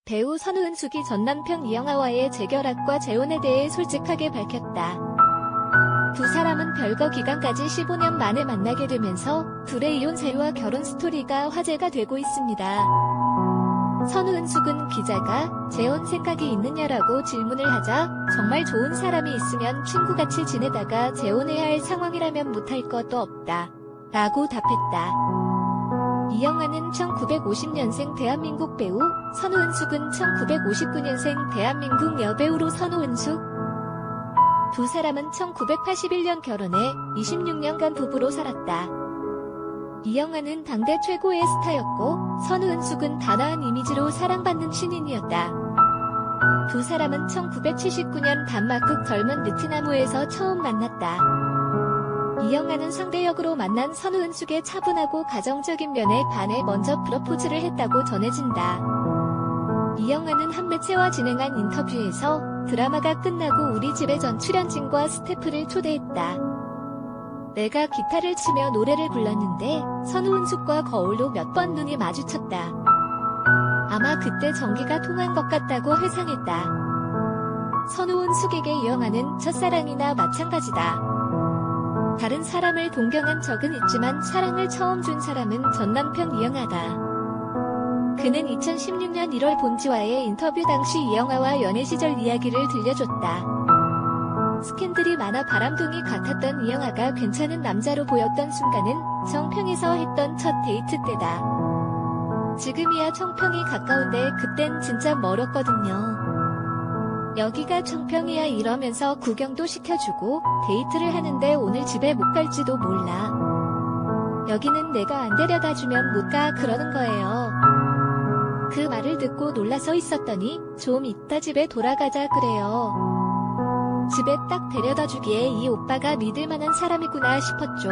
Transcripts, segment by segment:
배우 선우은숙이 전남편 이영하와의 재결합과 재혼에 대해 솔직하게 밝혔다. 두 사람은 별거 기간까지 15년 만에 만나게 되면서 둘의 이혼 사유와 결혼 스토리가 화제가 되고 있습니다. 선우은숙은 기자가 재혼 생각이 있느냐라고 질문을 하자 정말 좋은 사람이 있으면 친구같이 지내다가 재혼해야 할 상황이라면 못할 것도 없다 라고 답했다. 이영하는 1950년생 대한민국 배우, 선우은숙은 1959년생 대한민국 여배우로 선우은숙. 두 사람은 1981년 결혼해 26년간 부부로 살았다. 이영하는 당대 최고의 스타였고 선우은숙은 단아한 이미지로 사랑받는 신인이었다. 두 사람은 1979년 단막극 젊은 느티나무에서 처음 만났다. 이영하는 상대 역으로 만난 선우은숙의 차분하고 가정적인 면에 반해 먼저 프러포즈를 했다고 전해진다. 이영하는 한 매체와 진행한 인터뷰에서 드라마가 끝나고 우리 집에 전 출연진과 스태프를 초대했다. 내가 기타를 치며 노래를 불렀는데 선우은숙과 거울로 몇 번 눈이 마주쳤다. 아마 그때 전기가 통한 것 같다고 회상했다. 선우은숙에게 이영하는 첫사랑이나 마찬가지다. 다른 사람을 동경한 적은 있지만 사랑을 처음 준 사람은 전 남편 이영하다. 그는 2016년 1월 본지와의 인터뷰 당시 이영하와 연애 시절 이야기를 들려줬다. 스캔들이 많아 바람둥이 같았던 이영하가 괜찮은 남자로 보였던 순간은 청평에서 했던 첫 데이트 때다. 지금이야 청평이 가까운데 그땐 진짜 멀었거든요. 여기가 청평이야 이러면서 구경도 시켜주고 데이트를 하는데 오늘 집에 못 갈지도 몰라. 여기는 내가 안 데려다주면 못 가 그러는 거예요. 그 말을 듣고 놀라서 있었더니 좀 이따 집에 돌아가자 그래요. 집에 딱 데려다주기에 이 오빠가 믿을만한 사람이구나 싶었죠.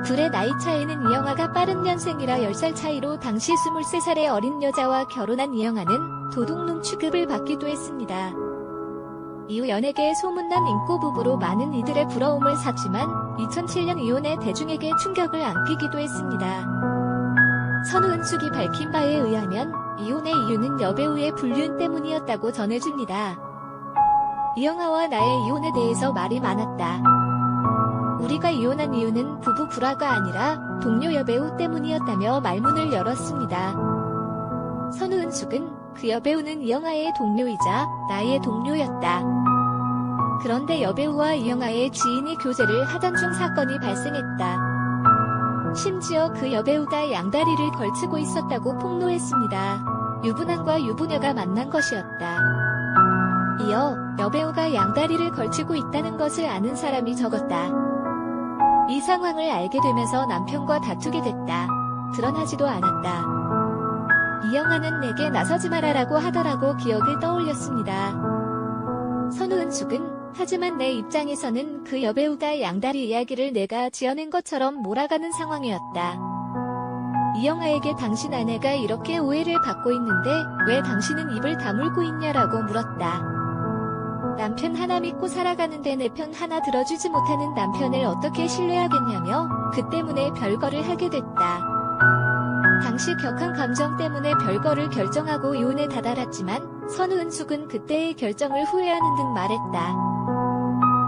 둘의 나이 차이는 이영하가 빠른 년생이라 10살 차이로 당시 23살의 어린 여자와 결혼한 이영하는 도둑놈 취급을 받기도 했습니다. 이후 연예계에 소문난 인고 부부로 많은 이들의 부러움을 샀지만 2007년 이혼해 대중에게 충격을 안기기도 했습니다. 선우은숙이 밝힌 바에 의하면 이혼의 이유는 여배우의 불륜 때문이었다고 전해집니다. 이영하와 나의 이혼에 대해서 말이 많았다. 우리가 이혼한 이유는 부부 불화가 아니라 동료 여배우 때문이었다며 말문을 열었습니다. 선우은숙은 그 여배우는 이영하의 동료이자 나의 동료였다. 그런데 여배우와 이영하의 지인이 교제를 하던 중 사건이 발생했다. 심지어 그 여배우가 양다리를 걸치고 있었다고 폭로했습니다. 유부남과 유부녀가 만난 것이었다. 이어 여배우가 양다리를 걸치고 있다는 것을 아는 사람이 적었다. 이 상황을 알게 되면서 남편과 다투게 됐다. 드러나지도 않았다. 이영하는 내게 나서지 마라라고 하더라고 기억을 떠올렸습니다. 선우은숙은 하지만 내 입장에서는 그 여배우가 양다리 이야기를 내가 지어낸 것처럼 몰아가는 상황이었다. 이영하에게 당신 아내가 이렇게 오해를 받고 있는데 왜 당신은 입을 다물고 있냐라고 물었다. 남편 하나 믿고 살아가는데 내 편 하나 들어주지 못하는 남편을 어떻게 신뢰하겠냐며 그 때문에 별거를 하게 됐다. 당시 격한 감정 때문에 별거를 결정하고 이혼에 다다랐지만 선우은숙은 그때의 결정을 후회하는 듯 말했다.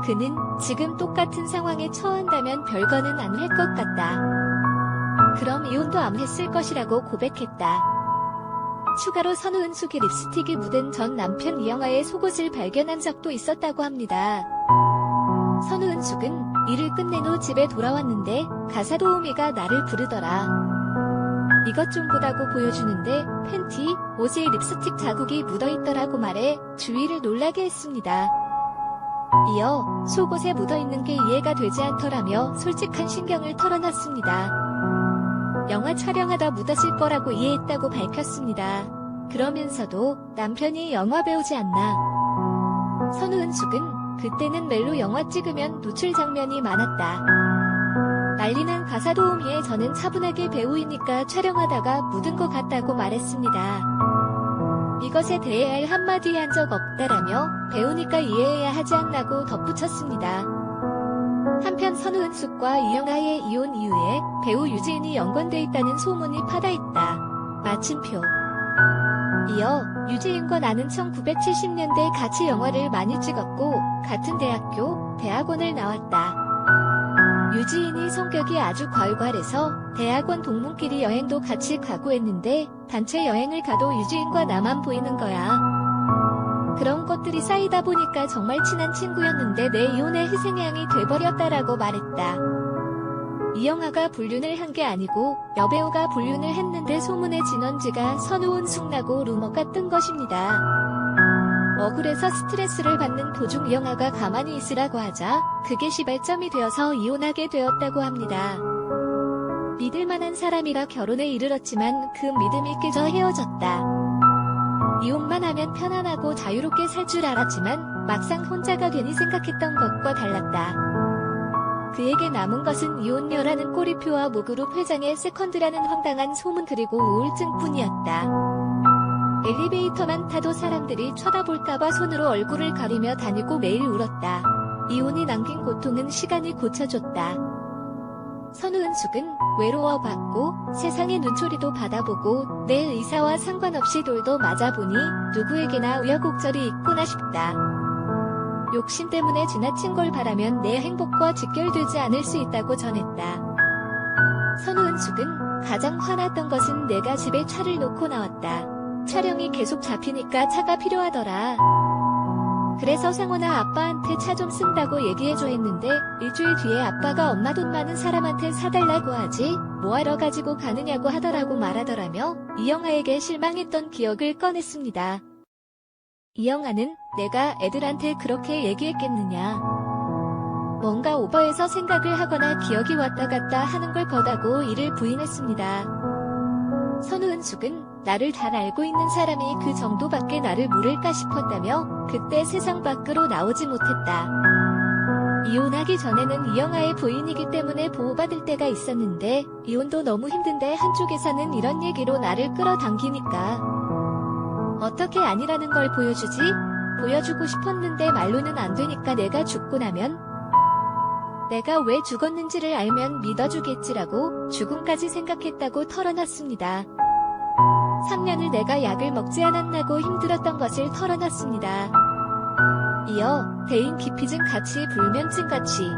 그는 지금 똑같은 상황에 처한다면 별거는 안 할 것 같다. 그럼 이혼도 안 했을 것이라고 고백했다. 추가로 선우은숙의 립스틱이 묻은 전 남편 이영하의 속옷을 발견한 적도 있었다고 합니다. 선우은숙은 일을 끝낸 후 집에 돌아왔는데 가사 도우미가 나를 부르더라. 이것 좀 보다고 보여주는데 팬티, 옷에 립스틱 자국이 묻어있더라고 말해 주위를 놀라게 했습니다. 이어 속옷에 묻어있는 게 이해가 되지 않더라며 솔직한 심경을 털어놨습니다. 영화 촬영하다 묻었을 거라고 이해했다고 밝혔습니다. 그러면서도 남편이 영화 배우지 않나. 선우은숙은 그때는 멜로 영화 찍으면 노출 장면이 많았다. 난리난 가사 도우미에 저는 차분하게 배우이니까 촬영하다가 묻은 것 같다고 말했습니다. 이것에 대해 할 한마디 한 적 없다라며 배우니까 이해해야 하지 않나고 덧붙였습니다. 한편 선우은숙과 이영하의 이혼 이후에 배우 유지은이 연관돼 있다는 소문이 파다했다. 마침표 이어 유지인과 나는 1970년대 같이 영화를 많이 찍었고 같은 대학교, 대학원을 나왔다. 유지인이 성격이 아주 괄괄해서 대학원 동문끼리 여행도 같이 가고 했는데 단체 여행을 가도 유지인과 나만 보이는 거야. 그런 것들이 쌓이다 보니까 정말 친한 친구였는데 내 이혼의 희생양이 돼버렸다라고 말했다. 이영아가 불륜을 한 게 아니고 여배우가 불륜을 했는데 소문의 진원지가 선우은숙라고 루머가 뜬 것입니다. 억울해서 스트레스를 받는 도중 이영아가 가만히 있으라고 하자 그게 시발점이 되어서 이혼하게 되었다고 합니다. 믿을만한 사람이라 결혼에 이르렀지만 그 믿음이 깨져 헤어졌다. 이혼만 하면 편안하고 자유롭게 살 줄 알았지만 막상 혼자가 괜히 생각했던 것과 달랐다. 그에게 남은 것은 이혼녀라는 꼬리표와 무그룹 회장의 세컨드라는 황당한 소문 그리고 우울증뿐이었다. 엘리베이터만 타도 사람들이 쳐다볼까봐 손으로 얼굴을 가리며 다니고 매일 울었다. 이혼이 남긴 고통은 시간이 고쳐줬다. 선우은숙은 외로워봤고 세상의 눈초리도 받아보고 내 의사와 상관없이 돌도 맞아보니 누구에게나 우여곡절이 있구나 싶다. 욕심 때문에 지나친 걸 바라면 내 행복과 직결되지 않을 수 있다고 전했다. 선우은숙은 가장 화났던 것은 내가 집에 차를 놓고 나왔다. 촬영이 계속 잡히니까 차가 필요하더라. 그래서 상원아 아빠한테 차 좀 쓴다고 얘기해줘 했는데 일주일 뒤에 아빠가 엄마 돈 많은 사람한테 사달라고 하지 뭐하러 가지고 가느냐고 하더라고 말하더라며 이영아에게 실망했던 기억을 꺼냈습니다. 이영아는 내가 애들한테 그렇게 얘기했겠느냐. 뭔가 오버해서 생각을 하거나 기억이 왔다 갔다 하는 걸 거다고 이를 부인했습니다. 선우은숙은 나를 잘 알고 있는 사람이 그 정도밖에 나를 모를까 싶었다며 그때 세상 밖으로 나오지 못했다. 이혼하기 전에는 이영아의 부인이기 때문에 보호받을 때가 있었는데 이혼도 너무 힘든데 한쪽에서는 이런 얘기로 나를 끌어당기니까 어떻게 아니라는 걸 보여주지? 보여주고 싶었는데 말로는 안 되니까 내가 죽고 나면 내가 왜 죽었는지를 알면 믿어주겠지라고 죽음까지 생각했다고 털어놨습니다. 3년을 내가 약을 먹지 않았나고 힘들었던 것을 털어놨습니다. 이어 대인 기피증 같이 불면증 같이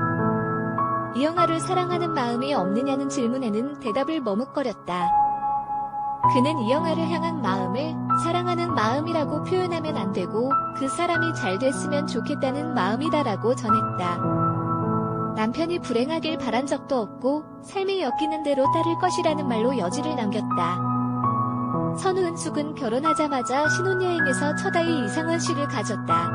이영아를 사랑하는 마음이 없느냐는 질문에는 대답을 머뭇거렸다. 그는 이영아를 향한 마음을 사랑하는 마음이라고 표현하면 안 되고 그 사람이 잘 됐으면 좋겠다는 마음이다라고 전했다. 남편이 불행하길 바란 적도 없고 삶이 엮이는 대로 따를 것이라는 말로 여지를 남겼다. 선우은숙은 결혼하자마자 신혼여행에서 첫 아이 이상원 씨를 가졌다.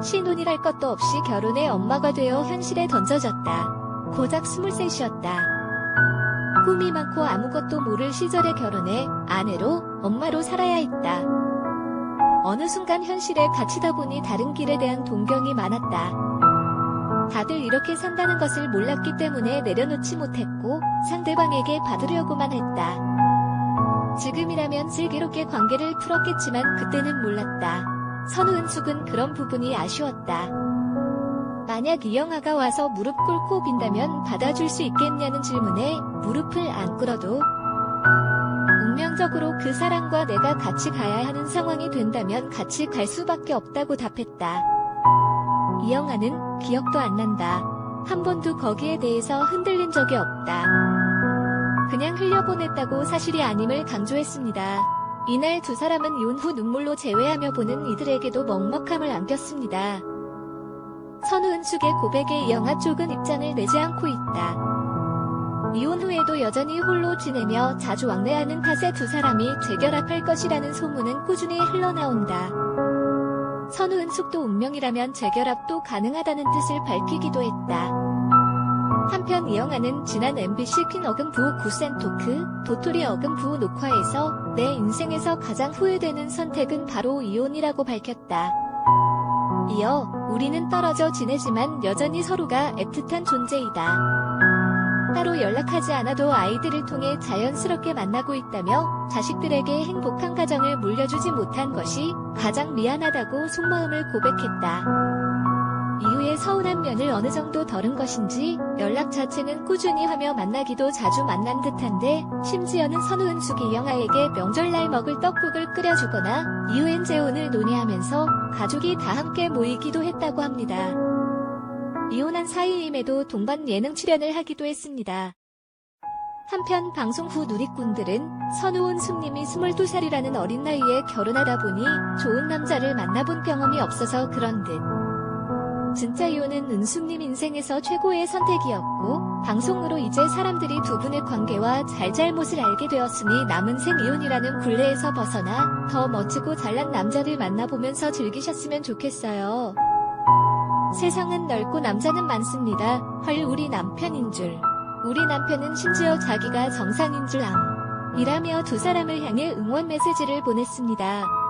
신혼이랄 것도 없이 결혼해 엄마가 되어 현실에 던져졌다. 고작 23이었다. 꿈이 많고 아무것도 모를 시절에 결혼해 아내로 엄마로 살아야 했다. 어느 순간 현실에 갇히다 보니 다른 길에 대한 동경이 많았다. 다들 이렇게 산다는 것을 몰랐기 때문에 내려놓지 못했고 상대방에게 받으려고만 했다. 지금이라면 슬기롭게 관계를 풀었겠지만 그때는 몰랐다. 선우은숙은 그런 부분이 아쉬웠다. 만약 이영아가 와서 무릎 꿇고 빈다면 받아줄 수 있겠냐는 질문에 무릎을 안 꿇어도 운명적으로 그 사람과 내가 같이 가야 하는 상황이 된다면 같이 갈 수밖에 없다고 답했다. 이영아는 기억도 안 난다. 한 번도 거기에 대해서 흔들린 적이 없다. 그냥 흘려보냈다고 사실이 아님을 강조했습니다. 이날 두 사람은 이혼 후 눈물로 재회하며 보는 이들에게도 먹먹함을 안겼습니다. 선우은숙의 고백에 이영아 쪽은 입장을 내지 않고 있다. 이혼 후에도 여전히 홀로 지내며 자주 왕래하는 탓에 두 사람이 재결합할 것이라는 소문은 꾸준히 흘러나온다. 선우은숙도 운명이라면 재결합도 가능하다는 뜻을 밝히기도 했다. 한편 이영아는 지난 MBC 퀸 어금부 구센토크 도토리 어금부 녹화에서 내 인생에서 가장 후회되는 선택은 바로 이혼이라고 밝혔다. 이어 우리는 떨어져 지내지만 여전히 서로가 애틋한 존재이다. 따로 연락하지 않아도 아이들을 통해 자연스럽게 만나고 있다며 자식들에게 행복한 가정을 물려주지 못한 것이 가장 미안하다고 속마음을 고백했다. 이후에 서운한 면을 어느 정도 덜은 것인지 연락 자체는 꾸준히 하며 만나기도 자주 만난 듯한데 심지어는 선우은숙이 영아에게 명절날 먹을 떡국을 끓여주거나 이후엔 재혼을 논의하면서 가족이 다 함께 모이기도 했다고 합니다. 이혼한 사이임에도 동반 예능 출연을 하기도 했습니다. 한편 방송 후 누리꾼들은 선우은숙님이 22살이라는 어린 나이에 결혼하다 보니 좋은 남자를 만나본 경험이 없어서 그런 듯. 진짜 이혼은 은숙님 인생에서 최고의 선택이었고 방송으로 이제 사람들이 두 분의 관계와 잘잘못을 알게 되었으니 남은 생 이혼이라는 굴레에서 벗어나 더 멋지고 잘난 남자들 만나보면서 즐기셨으면 좋겠어요. 세상은 넓고 남자는 많습니다. 헐 우리 남편인 줄. 우리 남편은 심지어 자기가 정상인 줄 암. 이라며 두 사람을 향해 응원 메시지를 보냈습니다.